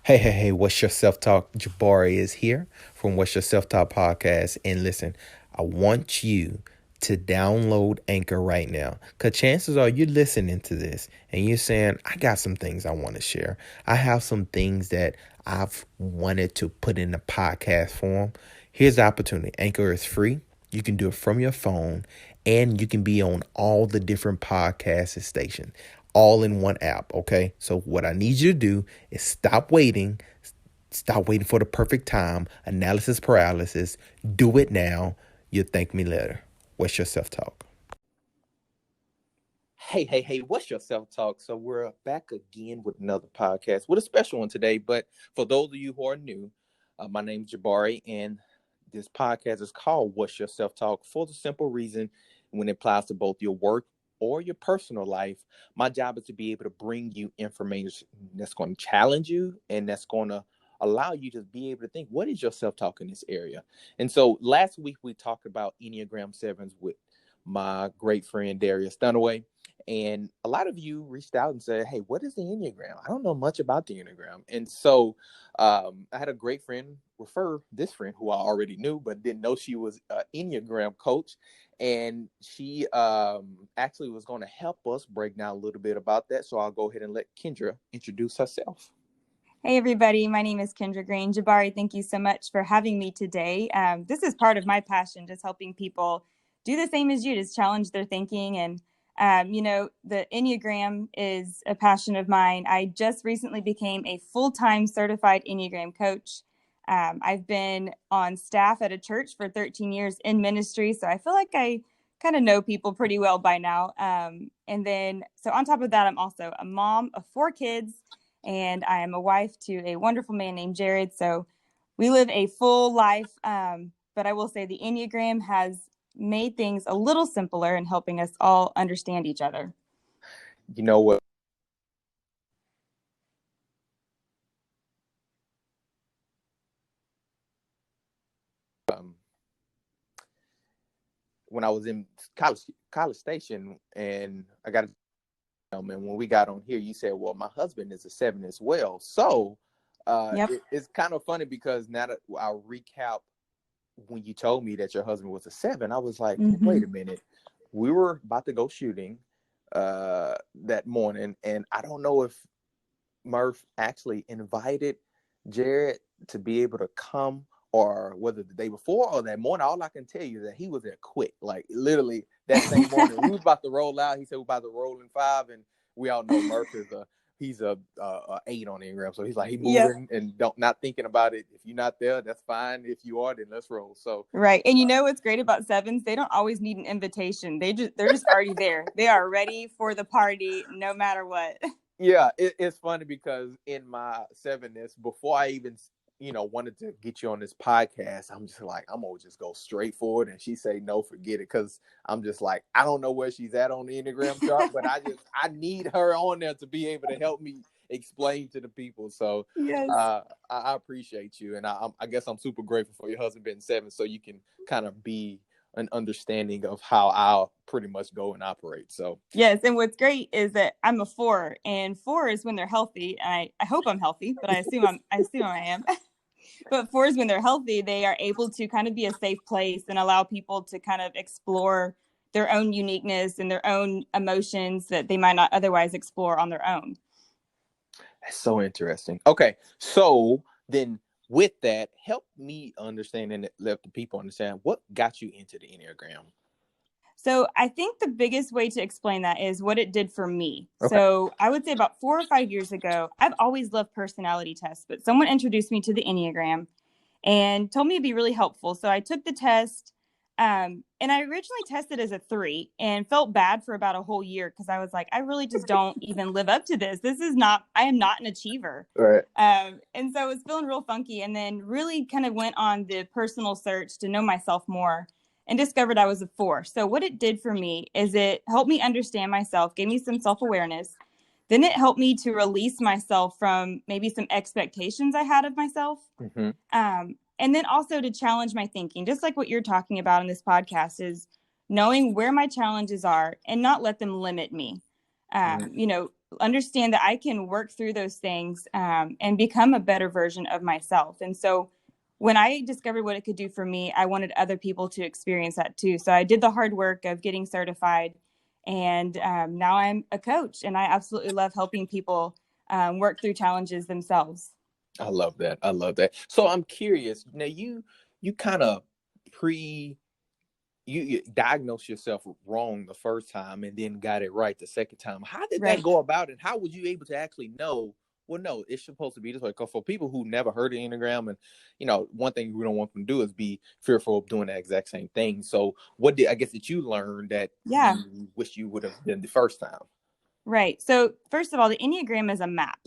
Hey, what's your self-talk? Jabari is here from What's Your Self-Talk podcast. And listen, I want you to download Anchor right now. Because chances are you're listening to this and you're saying, I got some things I want to share. I have some things that I've wanted to put in a podcast form. Here's the opportunity. Anchor is free. You can do it from your phone and you can be on all the different podcast stations all in one app. Okay. So what I need you to do is stop waiting. Stop waiting for the perfect time. Analysis paralysis. Do it now. You'll thank me later. What's your self-talk? Hey, what's your self-talk? So we're back again with another podcast with a special one today. But for those of you who are new, my name is Jabari, and this podcast is called What's Your Self-Talk for the simple reason when it applies to both your work or your personal life. My job is to be able to bring you information that's going to challenge you and that's going to allow you to be able to think, what is your self-talk in this area? And so last week we talked about Enneagram 7s with my great friend Darius Dunaway. And a lot of you reached out and said, hey, what is the Enneagram? I don't know much about the Enneagram. And so I had a great friend refer this friend who I already knew, but didn't know she was an Enneagram coach. And she actually was going to help us break down a little bit about that. So I'll go ahead and let Kendra introduce herself. Hey, everybody. My name is Kendra Green. Jabari, thank you so much for having me today. This is part of my passion, just helping people do the same as you, just challenge their thinking. And, the Enneagram is a passion of mine. I just recently became a full-time certified Enneagram coach. I've been on staff at a church for 13 years in ministry, so I feel like I kind of know people pretty well by now. So on top of that, I'm also a mom of 4 kids. And I am a wife to a wonderful man named Jared. So we live a full life. But I will say the Enneagram has made things a little simpler in helping us all understand each other. You know what? When I was in college station, and I got and when we got on here, you said, well, my husband is a 7 as well. So Yep. it's kind of funny because now that I'll recap when you told me that your husband was a 7, I was like, wait a minute. We were about to go shooting that morning, and I don't know if Murph actually invited Jared to be able to come or whether the day before or that morning. All I can tell you is that he was there quick. Like literally that same morning, we was about to roll out. He said we're about to roll in 5, and we all know Murph is he's a 8 on the Enneagram. So he's like, he moving and not thinking about it. If you're not there, that's fine. If you are, then let's roll. So Right. And you know what's great about 7s? They don't always need an invitation. They're just already there. They are ready for the party no matter what. yeah, it's funny because in my 7ness, before I even wanted to get you on this podcast, I'm just like, I'm gonna just go straight forward. And she say no, forget it, because I'm just like, I don't know where she's at on the Enneagram chart, but I need her on there to be able to help me explain to the people. So Yes. I appreciate you, and I guess I'm super grateful for your husband being 7, so you can kind of be an understanding of how I'll pretty much go and operate. So Yes, and what's great is that I'm a 4, and 4 is when they're healthy. And I hope I'm healthy, but I assume I am. But 4s, when they're healthy, they are able to kind of be a safe place and allow people to kind of explore their own uniqueness and their own emotions that they might not otherwise explore on their own. that's so interesting. Okay, so then with that, help me understand and let the people understand what got you into the Enneagram. So I think the biggest way to explain that is what it did for me. Okay. So I would say about 4 or 5 years ago, I've always loved personality tests, but someone introduced me to the Enneagram and told me it'd be really helpful. So I took the test, and I originally tested as a 3 and felt bad for about a whole year because I was like, I really just don't even live up to this. I am not an achiever. Right. And so I was feeling real funky, and then really kind of went on the personal search to know myself more and discovered I was a 4. So what it did for me is it helped me understand myself, gave me some self-awareness. Then it helped me to release myself from maybe some expectations I had of myself. Mm-hmm. And then also to challenge my thinking, just like what you're talking about in this podcast, is knowing where my challenges are and not let them limit me. understand that I can work through those things and become a better version of myself. And so when I discovered what it could do for me, I wanted other people to experience that too. So I did the hard work of getting certified, and now I'm a coach, and I absolutely love helping people work through challenges themselves. I love that. I love that. So I'm curious. Now you kind of pre you diagnosed yourself wrong the first time and then got it right the second time. How did that Right. go about, and how was you able to actually know? Well, no, it's supposed to be this way. Because for people who never heard of Enneagram, and one thing we don't want them to do is be fearful of doing that exact same thing. So, what did you learn that Yeah. you wish you would have done the first time? Right. So first of all, the Enneagram is a map.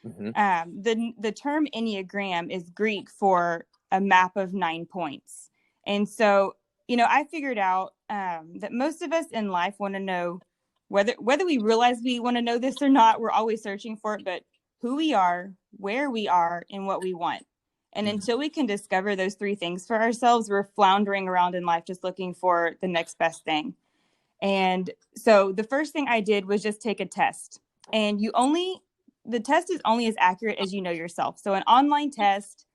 Mm-hmm. The term Enneagram is Greek for a map of 9 points. And so, I figured out that most of us in life want to know whether we realize we want to know this or not. We're always searching for it, but who we are, where we are, and what we want. And until we can discover those 3 things for ourselves, we're floundering around in life just looking for the next best thing. And so the first thing I did was just take a test. And the test is only as accurate as you know yourself. So an online test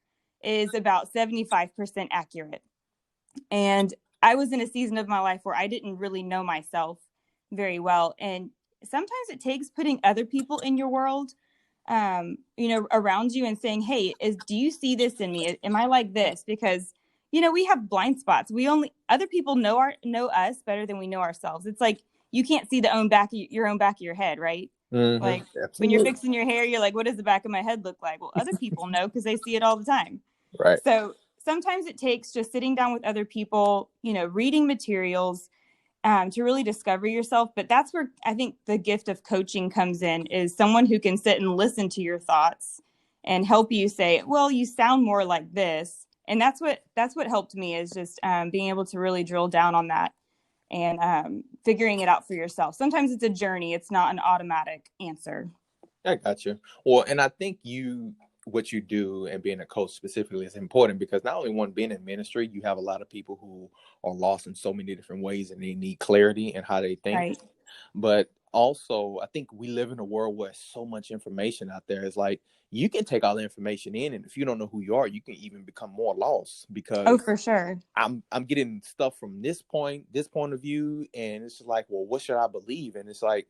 is about 75% accurate. And I was in a season of my life where I didn't really know myself very well. And sometimes it takes putting other people in your world, around you and saying, hey, do you see this in me? Am I like this? Because, we have blind spots. Other people know us better than we know ourselves. It's like, you can't see your own back of your head, right? Mm-hmm. Like when you're fixing your hair, you're like, what does the back of my head look like? Well, other people know because they see it all the time. Right. So sometimes it takes just sitting down with other people, reading materials, to really discover yourself. But that's where I think the gift of coaching comes in, is someone who can sit and listen to your thoughts and help you say, well, you sound more like this. And that's what helped me, is just being able to really drill down on that and figuring it out for yourself. Sometimes it's a journey. It's not an automatic answer. I got you. Well, and I think what you do and being a coach specifically is important, because not only being in ministry, you have a lot of people who are lost in so many different ways and they need clarity in how they think. Right. But also, I think we live in a world where so much information out there. It's like you can take all the information in, and if you don't know who you are, you can even become more lost, because Oh, for sure. I'm getting stuff from this point of view, and it's just like, well, what should I believe? And it's like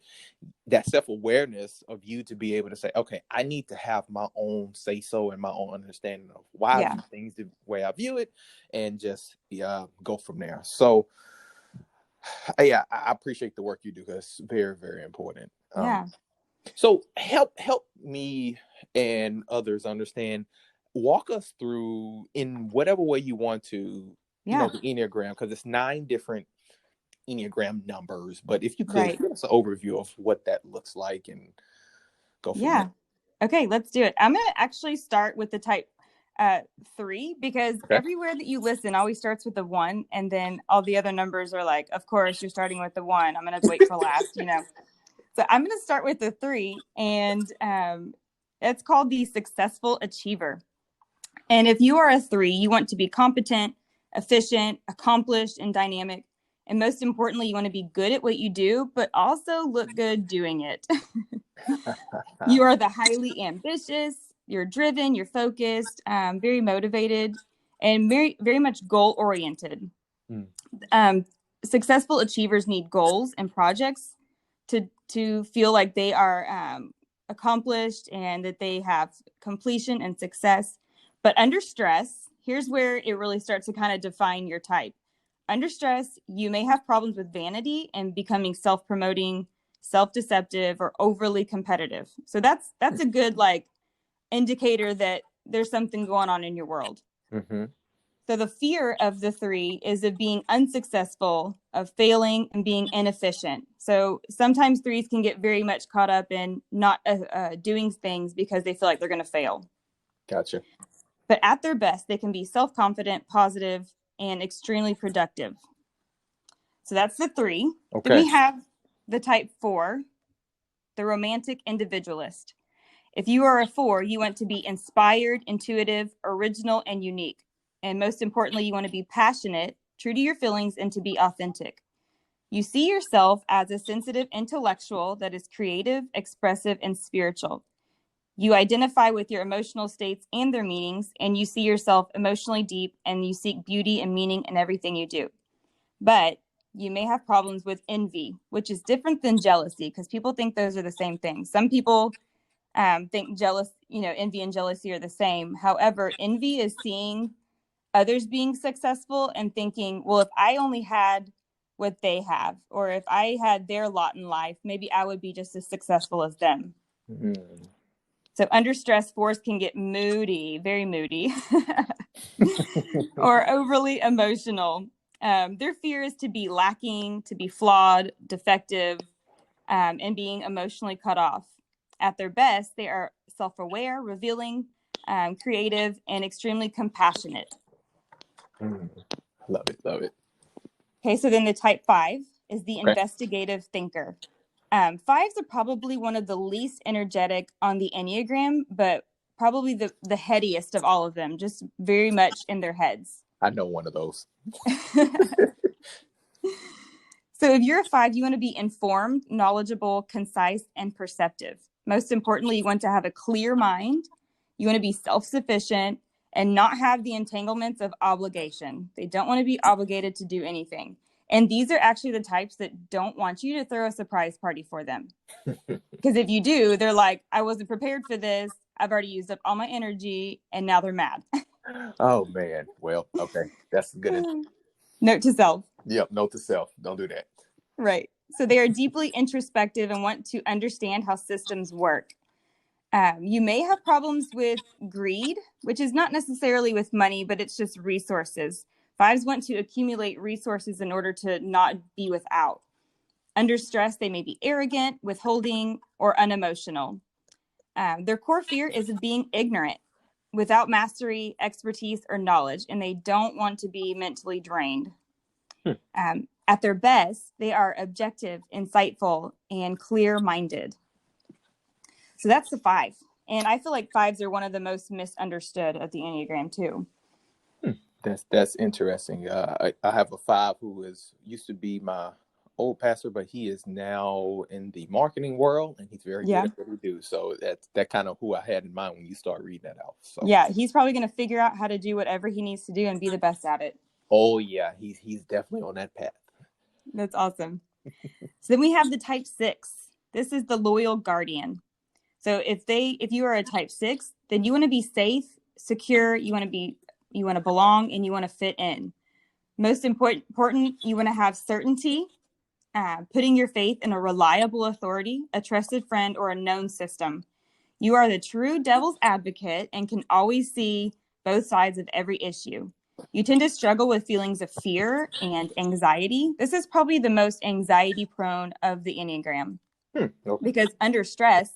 that self-awareness of you to be able to say, okay, I need to have my own say so and my own understanding of why I view things the way I view it, and just go from there. So I appreciate the work you do, because it's very, very important. So help me and others understand. Walk us through, in whatever way you want to, the Enneagram, because it's 9 different Enneagram numbers. But if you could give us an overview of what that looks like and go from there. Okay, let's do it. I'm going to actually start with the type 3, because everywhere that you listen always starts with the 1, and then all the other numbers are like, of course, you're starting with the 1. I'm going to wait for last, So I'm going to start with the 3, and it's called the successful achiever. And if you are a 3, you want to be competent, efficient, accomplished, and dynamic. And most importantly, you want to be good at what you do, but also look good doing it. You are the highly ambitious, you're driven, you're focused, very motivated, and very, very much goal-oriented. Successful achievers need goals and projects to feel like they are accomplished and that they have completion and success. But under stress, here's where it really starts to kind of define your type. Under stress, you may have problems with vanity and becoming self-promoting, self-deceptive, or overly competitive. So that's a good indicator that there's something going on in your world. Mm-hmm. So the fear of the 3 is of being unsuccessful, of failing, and being inefficient. So sometimes 3s can get very much caught up in not doing things because they feel like they're going to fail. Gotcha. But at their best, they can be self-confident, positive, and extremely productive. So that's the 3. Okay. Then we have the type 4, the romantic individualist. If you are a 4, you want to be inspired, intuitive, original, and unique. And most importantly, you want to be passionate, true to your feelings, and to be authentic. You see yourself as a sensitive intellectual that is creative, expressive, and spiritual. You identify with your emotional states and their meanings, and you see yourself emotionally deep, and you seek beauty and meaning in everything you do. But you may have problems with envy, which is different than jealousy, because people think those are the same thing. Some people think envy and jealousy are the same. However, envy is seeing others being successful and thinking, well, if I only had what they have, or if I had their lot in life, maybe I would be just as successful as them. Mm. So under stress, fours can get moody, very moody, or overly emotional. Their fear is to be lacking, to be flawed, defective, and being emotionally cut off. At their best, they are self-aware, revealing, creative, and extremely compassionate. Mm. Love it. Love it. Okay, so then the type 5 is the Okay. investigative thinker. Fives are probably one of the least energetic on the Enneagram, but probably the headiest of all of them, just very much in their heads. I know one of those. So if you're a 5, you want to be informed, knowledgeable, concise, and perceptive. Most importantly, you want to have a clear mind. You want to be self-sufficient and not have the entanglements of obligation. They don't want to be obligated to do anything. And these are actually the types that don't want you to throw a surprise party for them. Because if you do, they're like, I wasn't prepared for this. I've already used up all my energy, and now they're mad. Oh, man. Well, okay. That's good. Note to self. Yep. Note to self. Don't do that. Right. So they are deeply introspective and want to understand how systems work. You may have problems with greed, which is not necessarily with money, but it's just resources. Fives want to accumulate resources in order to not be without. Under stress, they may be arrogant, withholding, or unemotional. Their core fear is of being ignorant, without mastery, expertise, or knowledge, and they don't want to be mentally drained. At their best, they are objective, insightful, and clear-minded. So that's the 5. And I feel like 5s are one of the most misunderstood of the Enneagram too. That's interesting. I have a 5 who used to be my old pastor, but he is now in the marketing world, and he's very good at what he do. So that kind of who I had in mind when you start reading that out. So yeah, he's probably going to figure out how to do whatever he needs to do and be the best at it. Oh yeah, he's definitely on that path. That's awesome. So then we have the type 6. This is the loyal guardian. So if you are a type 6, then you want to be safe, secure, you want to belong, and you want to fit in. Most important, you want to have certainty, putting your faith in a reliable authority, a trusted friend, or a known system. You are the true devil's advocate and can always see both sides of every issue. You tend to struggle with feelings of fear and anxiety. This is probably the most anxiety prone of the Enneagram. Okay. Because under stress,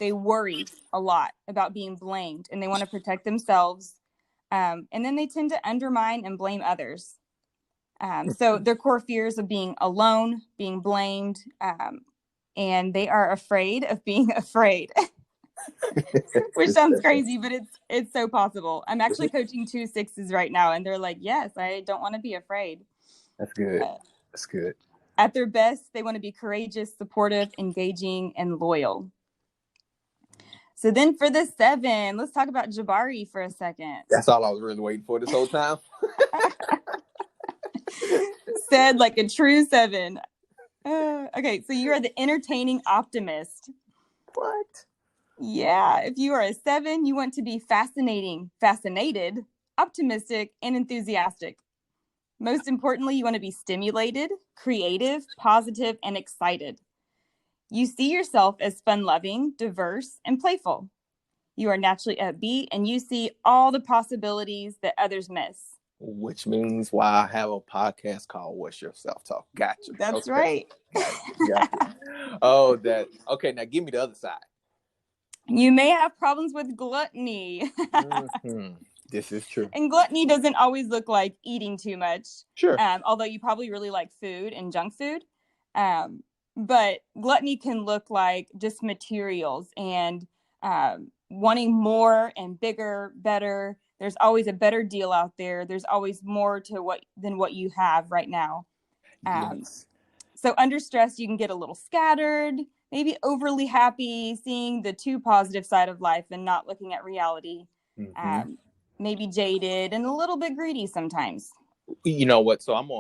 they worry a lot about being blamed and they want to protect themselves. And then they tend to undermine and blame others. So their core fears of being alone, being blamed, and they are afraid of being afraid. Which sounds crazy, but it's so possible. I'm actually coaching 2 6s right now, and they're like, yes, I don't want to be afraid. That's good. That's good. At their best, they want to be courageous, supportive, engaging, and loyal. So then for the 7, let's talk about Jabari for a second. That's all I was really waiting for this whole time. Said like a true 7. Okay, so you are the entertaining optimist. What? Yeah, if you are a 7, you want to be fascinated, optimistic, and enthusiastic. Most importantly, you want to be stimulated, creative, positive, and excited. You see yourself as fun-loving, diverse, and playful. You are naturally upbeat, and you see all the possibilities that others miss. Which means why I have a podcast called What's Your Self-Talk. Gotcha. That's right. Gotcha. Oh, okay, now give me the other side. You may have problems with gluttony. Mm-hmm. This is true. And gluttony doesn't always look like eating too much. Sure. Although you probably really like food and junk food. But gluttony can look like just materials and wanting more and bigger, better. There's always a better deal out there. There's always more than what you have right now. Yes. So under stress, you can get a little scattered, maybe overly happy, seeing the too positive side of life and not looking at reality. Mm-hmm. Maybe jaded and a little bit greedy sometimes. You know what? So I'm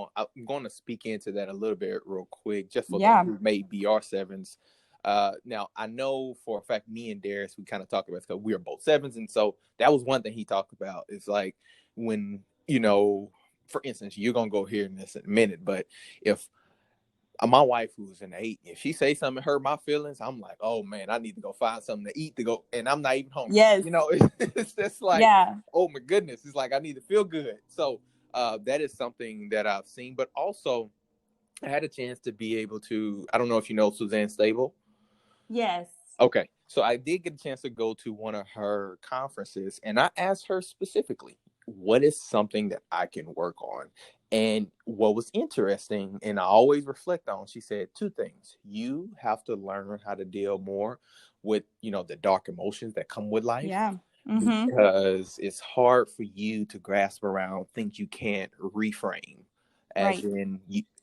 going to speak into that a little bit real quick, just for those Yeah. who may be our sevens. Now I know for a fact, me and Darius, we kind of talk about it because we are both sevens, and so that was one thing he talked about. Is like when, for instance, you're gonna go here in this in a minute, but if my wife, who's an 8, if she say something hurt my feelings, I'm like, oh man, I need to go find something to eat to go, and I'm not even hungry. Yes. It's just like, Yeah. oh my goodness, it's like I need to feel good. So that is something that I've seen, but also I had a chance to be able to. I don't know if you know Suzanne Stable. Yes. Okay, so I did get a chance to go to one of her conferences, and I asked her specifically, what is something that I can work on? And what was interesting, and I always reflect on, she said 2 things. You have to learn how to deal more with, the dark emotions that come with life, Yeah. Mm-hmm. because it's hard for you to grasp around things you can't reframe. As Right. in,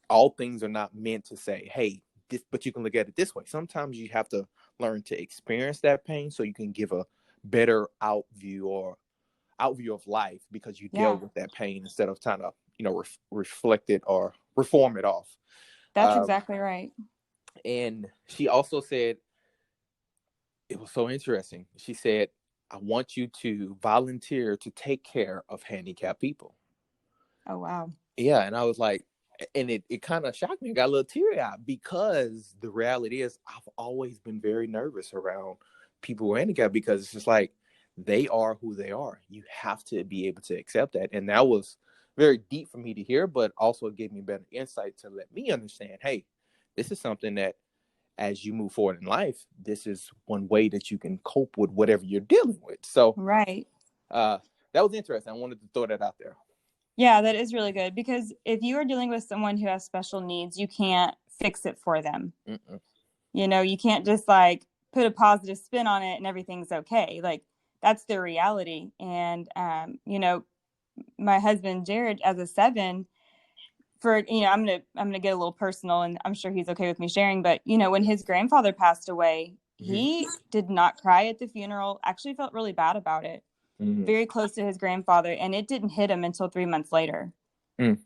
all things are not meant to say, hey, this, but you can look at it this way. Sometimes you have to learn to experience that pain so you can give a better outview of life, because you Yeah. dealt with that pain instead of trying to reflect it or reform it off. That's exactly right. And she also said, it was so interesting, she said, I want you to volunteer to take care of handicapped people. Oh, wow. Yeah, and I was like, and it kind of shocked me. I got a little teary-eyed, because the reality is I've always been very nervous around people who are handicapped, because it's just like, they are who they are. You have to be able to accept that. And that was very deep for me to hear, but also gave me better insight to let me understand, hey, this is something that as you move forward in life, this is one way that you can cope with whatever you're dealing with. So Right. that was interesting. I wanted to throw that out there. Yeah, that is really good, because if you are dealing with someone who has special needs, you can't fix it for them. Mm-mm. You can't just like put a positive spin on it and everything's okay. Like that's their reality. And my husband Jared, as a 7, I'm gonna get a little personal, and I'm sure he's okay with me sharing, but when his grandfather passed away, Mm-hmm. he did not cry at the funeral, actually felt really bad about it. Mm-hmm. Very close to his grandfather, and it didn't hit him until 3 months later, Mm.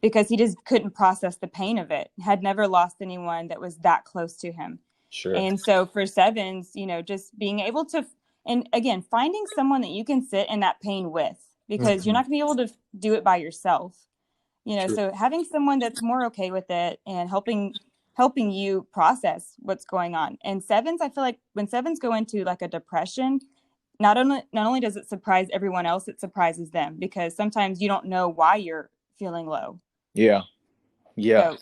because he just couldn't process the pain of it. Had never lost anyone that was that close to him. Sure. And so for 7s, just being able to, and again, finding someone that you can sit in that pain with, because you're Mm-hmm. not gonna be able to do it by yourself. True. So having someone that's more okay with it and helping you process what's going on. And 7s, I feel like when 7s go into like a depression, not only does it surprise everyone else, it surprises them, because sometimes you don't know why you're feeling low. Yeah. Yeah. So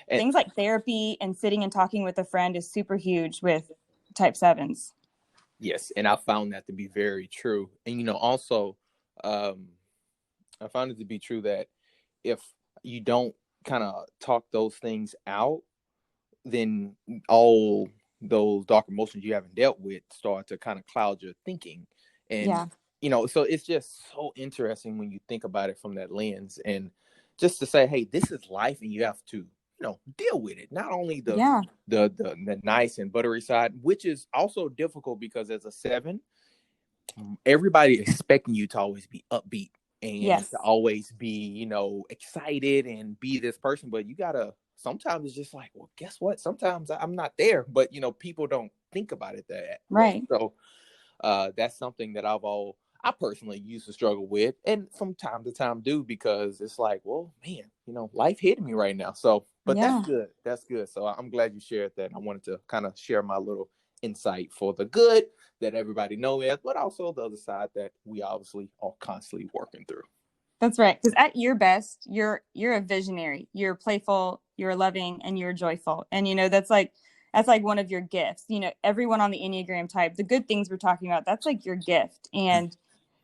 And things like therapy and sitting and talking with a friend is super huge with type 7s. yes, and I found that to be very true. And also, um, I found it to be true that if you don't kind of talk those things out, then all those dark emotions you haven't dealt with start to kind of cloud your thinking. And Yeah. so it's just so interesting when you think about it from that lens, and just to say, hey, this is life, and you have to deal with it. Not only the Yeah. the nice and buttery side, which is also difficult, because as a 7, everybody expecting you to always be upbeat and to Yes. always be, excited and be this person. But you gotta, sometimes it's just like, well, guess what? Sometimes I'm not there, but people don't think about it that way. Right. So that's something that I personally used to struggle with, and from time to time do, because it's like, well, man, life hitting me right now. So, but that's Yeah. good. That's good. So I'm glad you shared that. I wanted to kind of share my little insight for the good that everybody knows, but also the other side that we obviously are constantly working through. That's right. Because at your best, you're a visionary. You're playful, you're loving, and you're joyful. And that's like one of your gifts. Everyone on the Enneagram type, the good things we're talking about, that's like your gift. And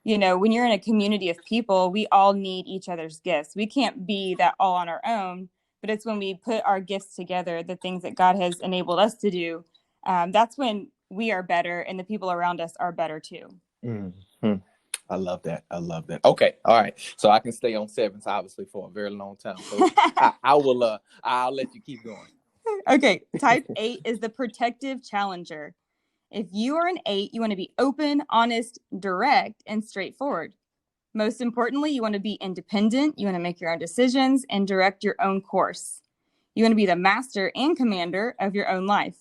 when you're in a community of people, we all need each other's gifts. We can't be that all on our own, but it's when we put our gifts together, the things that God has enabled us to do, that's when we are better, and the people around us are better too. Mm-hmm. I love that. I love that. Okay. All right. So I can stay on 7s obviously for a very long time. So I will I'll let you keep going. Okay, type 8 is the protective challenger. If you are an 8, you want to be open, honest, direct, and straightforward. Most importantly, you want to be independent, you want to make your own decisions, and direct your own course. You want to be the master and commander of your own life.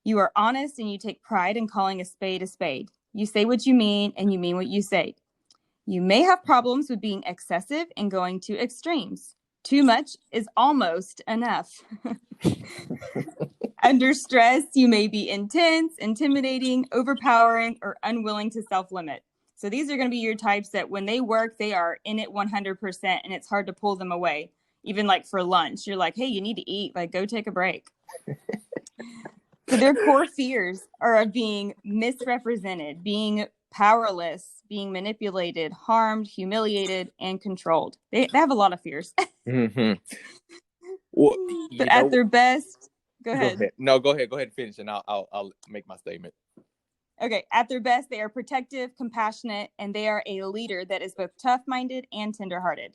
You are honest and you take pride in calling a spade a spade. You say what you mean and you mean what you say. You may have problems with being excessive and going to extremes. Too much is almost enough. Under stress, you may be intense, intimidating, overpowering, or unwilling to self-limit. So these are going to be your types that when they work, they are in it 100% and it's hard to pull them away. Even like for lunch, you're like, hey, you need to eat, like go take a break. So their core fears are of being misrepresented, being powerless, being manipulated, harmed, humiliated, and controlled. They have a lot of fears. Mm-hmm. Well, But at their best, go go ahead. ahead. No, go ahead. Go ahead and finish, and I'll make my statement. Okay, at their best, they are protective, compassionate, and they are a leader that is both tough-minded and tender-hearted.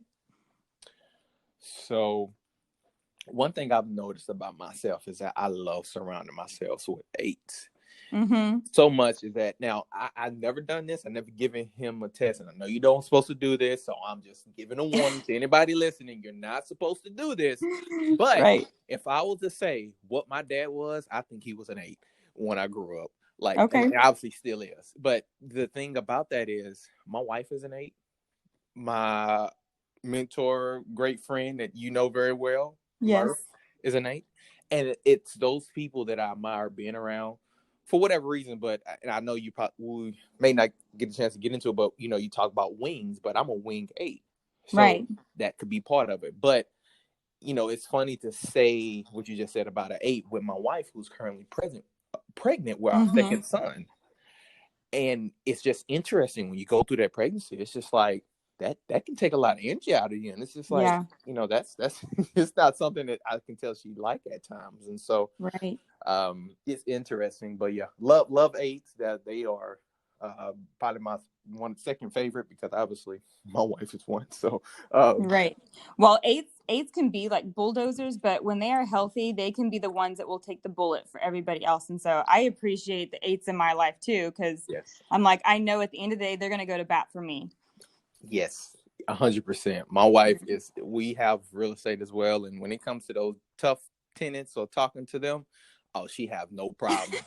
So, one thing I've noticed about myself is that I love surrounding myself with 8s. Mm-hmm. So much is that now I've never done this. I never given him a test, and I know you don't supposed to do this, so I'm just giving a warning to anybody listening. You're not supposed to do this. But right. If I was to say what my dad was, I think he was an 8 when I grew up. Like, okay. And obviously still is. But the thing about that is my wife is an 8. My mentor, great friend that you know very well, yes, is an 8. And it's those people that I admire being around for whatever reason. But and I know you probably may not get a chance to get into it, but you talk about wings, but I'm a wing 8. So right. that could be part of it. But it's funny to say what you just said about an 8 with my wife, who's currently pregnant with our second son. And it's just interesting when you go through that pregnancy. It's just like that can take a lot of energy out of you, and it's just like that's it's not something that I can tell she like at times. And so right. It's interesting. But yeah, love 8s. That they are probably my second favorite, because obviously my wife is one. So right. Well, eights can be like bulldozers, but when they are healthy, they can be the ones that will take the bullet for everybody else. And so I appreciate the 8s in my life too, because I'm like, I know at the end of the day they're going to go to bat for me. Yes, 100%. My wife we have real estate as well, and when it comes to those tough tenants or talking to them, she have no problem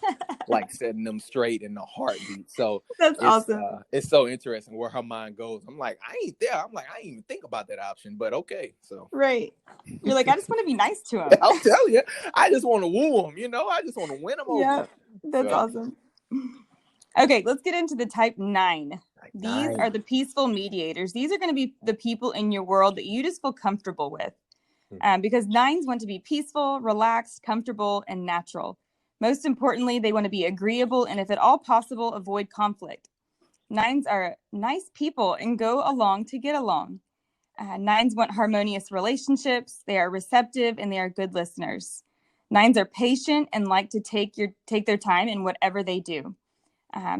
like setting them straight in the heartbeat. So that's awesome. It's so interesting where her mind goes. I'm like, I ain't there. I'm like, I ain't even think about that option, but okay. So right, you're like, I just want to be nice to him. I'll tell you, I just want to woo him. I just want to win him over. That's awesome. Okay, let's get into the type 9. These are the peaceful mediators. These are going to be the people in your world that you just feel comfortable with. Because 9s want to be peaceful, relaxed, comfortable, and natural. Most importantly, they want to be agreeable and, if at all possible, avoid conflict. 9s are nice people and go along to get along. 9s want harmonious relationships. They are receptive and they are good listeners. 9s are patient and like to take their time in whatever they do.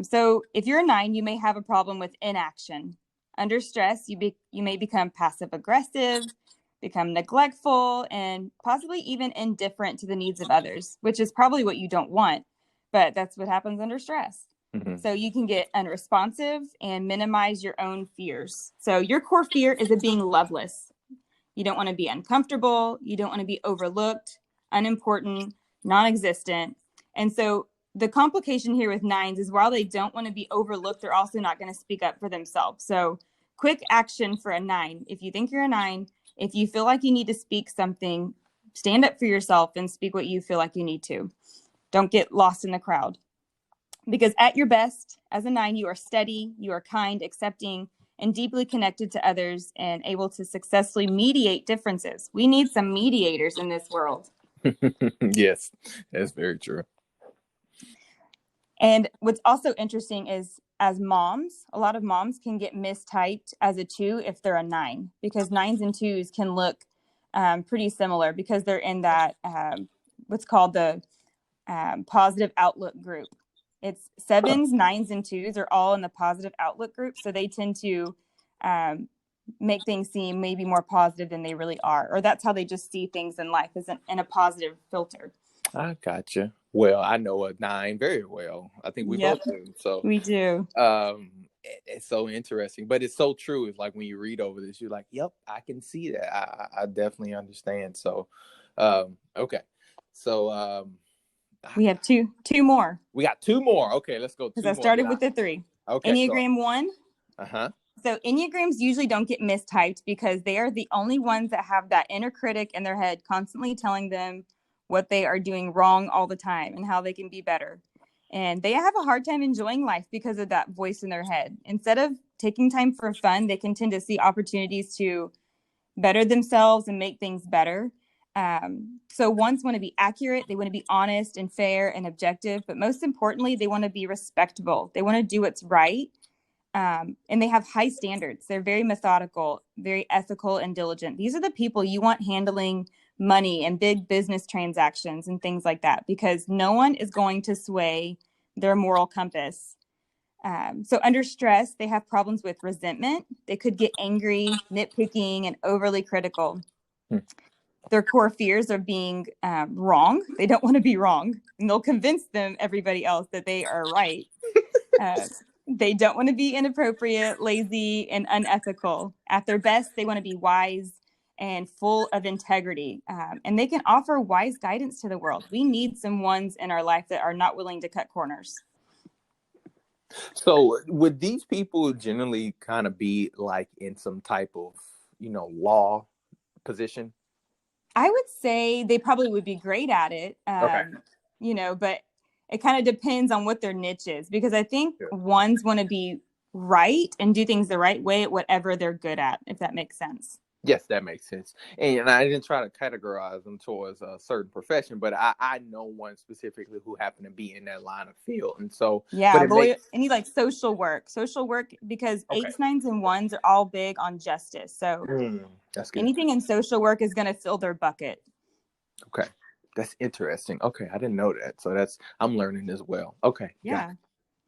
So if you're a 9, you may have a problem with inaction. Under stress, you may become passive aggressive, become neglectful, and possibly even indifferent to the needs of others, which is probably what you don't want, but that's what happens under stress. Mm-hmm. So you can get unresponsive and minimize your own fears. So your core fear is of being loveless. You don't want to be uncomfortable. You don't want to be overlooked, unimportant, non-existent. And so the complication here with 9s is while they don't want to be overlooked, they're also not going to speak up for themselves. So quick action for a 9. If you think you're a 9, if you feel like you need to speak something, stand up for yourself and speak what you feel like you need to. Don't get lost in the crowd. Because at your best, as a 9, you are steady, you are kind, accepting, and deeply connected to others and able to successfully mediate differences. We need some mediators in this world. Yes, that's very true. And what's also interesting is, as moms, a lot of moms can get mistyped as a 2 if they're a 9, because 9s and 2s can look pretty similar because they're in that what's called the positive outlook group. It's 7s, 9s, and 2s are all in the positive outlook group. So they tend to make things seem maybe more positive than they really are, or that's how they just see things in life, as in a positive filter. I gotcha. Well, I know a 9 very well. I think we Yep, both do. So, we do. it's so interesting, but it's so true. It's like when you read over this, you're like, "Yep, I can see that. I definitely understand." So, okay. So, We have two more. we got 2 more. Okay, let's go Because 2 I more. started with the 3. Okay, so Enneagram 1. uh-huh. So Enneagrams usually don't get mistyped because they are the only ones that have that inner critic in their head constantly telling them what they are doing wrong all the time and how they can be better. And they have a hard time enjoying life because of that voice in their head. Instead of taking time for fun, they can tend to see opportunities to better themselves and make things better. So ones want to be accurate, they want to be honest and fair and objective, but most importantly, they want to be respectable. They want to do what's right. And they have high standards. They're very methodical, very ethical and diligent. These are the people you want handling money and big business transactions and things like that, because no one is going to sway their moral compass. So under stress, they have problems with resentment. They could get angry, nitpicking, and overly critical. Hmm. Their core fears are being wrong. They don't want to be wrong, and they'll convince everybody else that they are right. They don't want to be inappropriate, lazy, and unethical. At their best, they want to be wise and full of integrity. And they can offer wise guidance to the world. We need some ones in our life that are not willing to cut corners. So, would these people generally kind of be like in some type of, law position? I would say they probably would be great at it, Okay. but it kind of depends on what their niche is, because I think Sure. ones want to be right and do things the right way at whatever they're good at, if that makes sense. Yes, that makes sense. And I didn't try to categorize them towards a certain profession, but I know one specifically who happened to be in that line of field. And so, but Yeah, it lawyer, makes, any like social work, because okay. eights, nines, and ones are all big on justice. So That's good. anything in social work is going to fill their bucket. Okay. That's interesting. Okay. I didn't know that. So I'm learning as well. Okay. Yeah.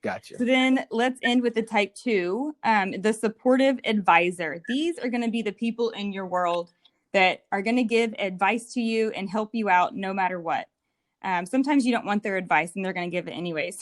Gotcha. So then let's end with the type 2, the supportive advisor. These are going to be the people in your world that are going to give advice to you and help you out no matter what. Sometimes you don't want their advice and they're going to give it anyways.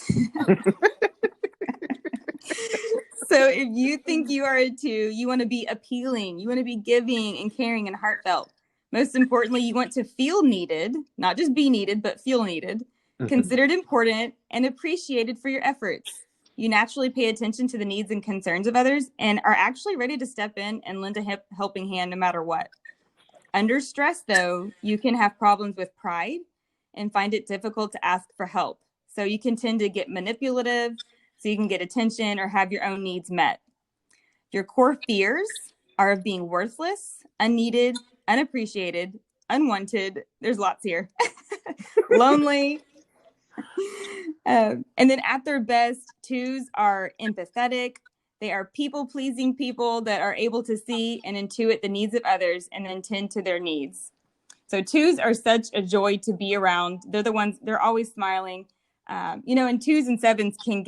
So if you think you are a 2, you want to be appealing, you want to be giving and caring and heartfelt. Most importantly, you want to feel needed, not just be needed, but feel needed, considered important, and appreciated for your efforts. You naturally pay attention to the needs and concerns of others and are actually ready to step in and lend a helping hand no matter what. Under stress, though, you can have problems with pride and find it difficult to ask for help. So you can tend to get manipulative, so you can get attention or have your own needs met. Your core fears are of being worthless, unneeded, unappreciated, unwanted. There's lots here. Lonely. And then at their best, 2s are empathetic. They are people-pleasing people that are able to see and intuit the needs of others and then tend to their needs. So 2s are such a joy to be around. They're the ones, they're always smiling. And 2s and 7s can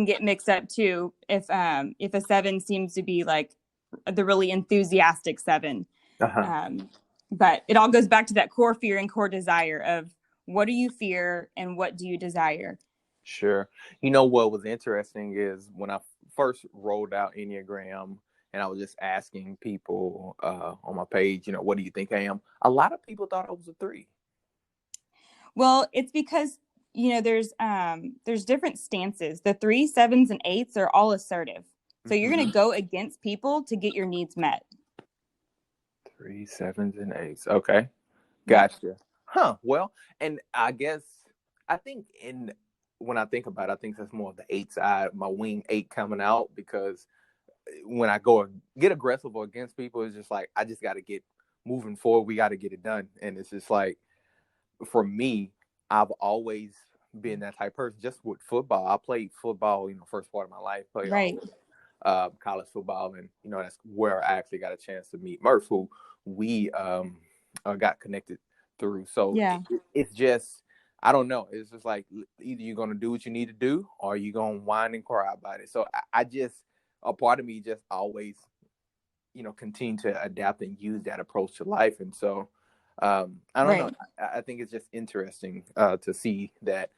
get mixed up too if a 7 seems to be like the really enthusiastic 7. Uh-huh. But it all goes back to that core fear and core desire of what do you fear and what do you desire? Sure. What was interesting is when I first rolled out Enneagram and I was just asking people on my page, what do you think I am? A lot of people thought I was a 3. Well, it's because there's different stances. The 3s, 7s, and 8s are all assertive. So you're going to go against people to get your needs met. 3, 7s, and 8s. Okay. Gotcha. Huh. Well, and I think when I think about it, I think that's more of the 8 side, my wing 8 coming out, because when I go and get aggressive or against people, it's just like, I just got to get moving forward. We got to get it done. And it's just like, for me, I've always been that type of person. Just with football, I played football, first part of my life, played Right. college football, and that's where I actually got a chance to meet Murph, who we got connected through. So Yeah. it's just, I don't know. It's just like, either you're gonna do what you need to do, or you're gonna whine and cry about it. So I just, a part of me just always continue to adapt and use that approach to life. And so, I don't know. Right. I think it's just interesting to see that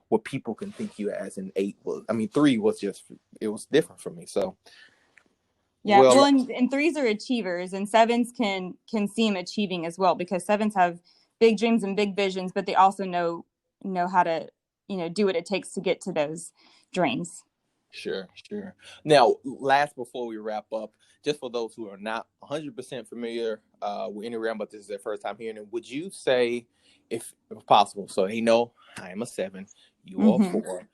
what people can think you as an 8 was, I mean, 3 was just, it was different for me. So, Yeah. well, Well, and threes are achievers, and sevens can seem achieving as well, because sevens have big dreams and big visions, but they also know how to, do what it takes to get to those dreams. sure, sure. Now, last before we wrap up, just for those who are not 100% familiar with Enneagram, but this is their first time hearing it, would you say, if possible, so they know I am a 7, you are a Mm-hmm. 4.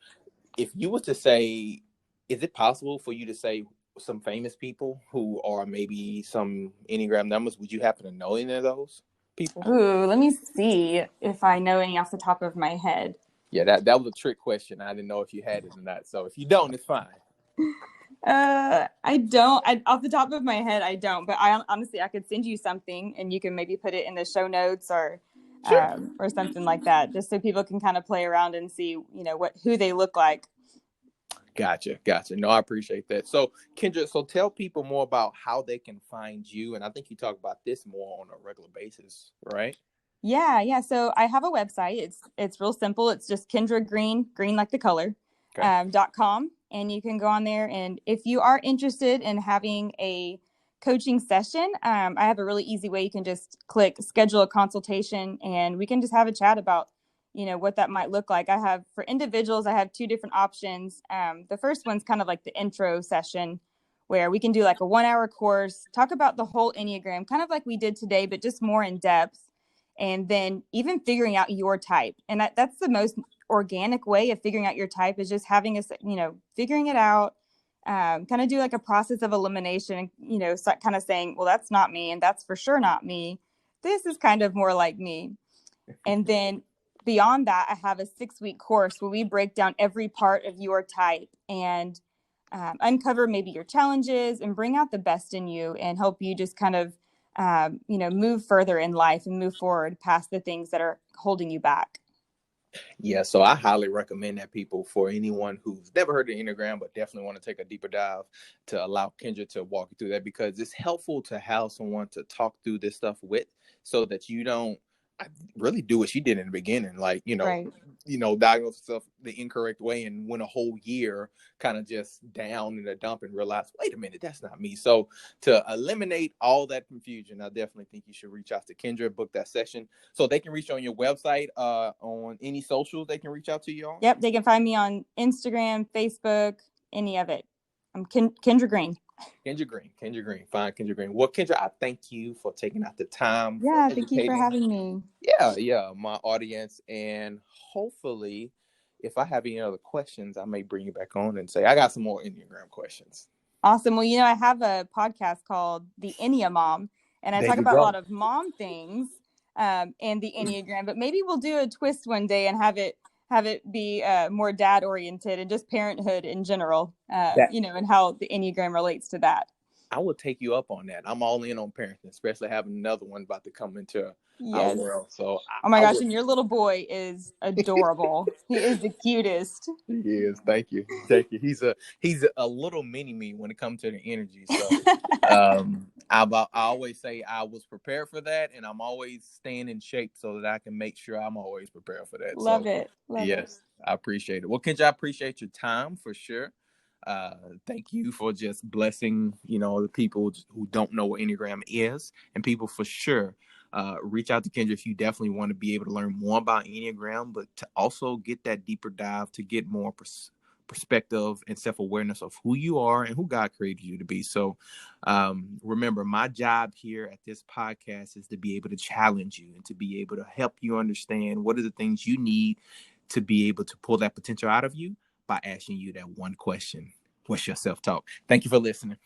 If you were to say, is it possible for you to say some famous people who are maybe some Enneagram numbers? Would you happen to know any of those people? Ooh, let me see if I know any off the top of my head. Yeah, that was a trick question. I didn't know if you had it or not. So if you don't, it's fine. I don't. Off the top of my head, I don't. But I honestly, I could send you something, and you can maybe put it in the show notes Sure. or something like that, just so people can kind of play around and see, who they look like. Gotcha. No, I appreciate that. So, Kendra, so tell people more about how they can find you. And I think you talk about this more on a regular basis, right? Yeah. So I have a website. It's real simple. It's just Kendra Green like the color, Okay. .com. And you can go on there. And if you are interested in having a coaching session, I have a really easy way. You can just click schedule a consultation, and we can just have a chat about, what that might look like. For individuals, I have 2 different options. The first one's kind of like the intro session, where we can do like a 1-hour course, talk about the whole Enneagram, kind of like we did today, but just more in depth. And then even figuring out your type. And that's the most organic way of figuring out your type, is just having figuring it out, kind of do like a process of elimination, kind of saying, well, that's not me. And that's for sure not me. This is kind of more like me. And then beyond that, I have a 6-week course where we break down every part of your type and uncover maybe your challenges and bring out the best in you and help you just kind of move further in life and move forward past the things that are holding you back. Yeah, so I highly recommend that people, for anyone who's never heard of Enneagram, but definitely want to take a deeper dive, to allow Kendra to walk you through that, because it's helpful to have someone to talk through this stuff with, so that you don't really do what she did in the beginning, like, Right. diagnose yourself the incorrect way and went a whole year kind of just down in the dump and realize, wait a minute, that's not me. So to eliminate all that confusion, I definitely think you should reach out to Kendra, book that session. So they can reach you on your website, on any socials they can reach out to you on. Yep. They can find me on Instagram, Facebook, any of it. I'm Kendra Green. Kendra Green. Fine, Kendra Green. Well, Kendra, I thank you for taking out the time for Yeah. Thank you for educating. having me. Yeah, my audience. And hopefully, if I have any other questions, I may bring you back on and say, I got some more Enneagram questions. Awesome. Well, I have a podcast called The Ennea Mom, and I There talk you about a go. lot of mom things and the Enneagram, but maybe we'll do a twist one day and have it be more dad oriented and just parenthood in general, That and how the Enneagram relates to that. I will take you up on that. I'm all in on parenting, especially having another one about to come into our Yes. world. So Oh my I gosh, will. and your little boy is adorable. He is the cutest. He is. Thank you. He's a little mini me when it comes to the energy. So I always say I was prepared for that, and I'm always staying in shape so that I can make sure I'm always prepared for that. Love So it. Love it. yes, I appreciate it. Well, Kendra, I appreciate your time for sure. Thank you for just blessing, the people who don't know what Enneagram is, and people for sure. Reach out to Kendra if you definitely want to be able to learn more about Enneagram, but to also get that deeper dive to get more perspective and self-awareness of who you are and who God created you to be. So remember, my job here at this podcast is to be able to challenge you and to be able to help you understand what are the things you need to be able to pull that potential out of you by asking you that one question. What's your self-talk? Thank you for listening.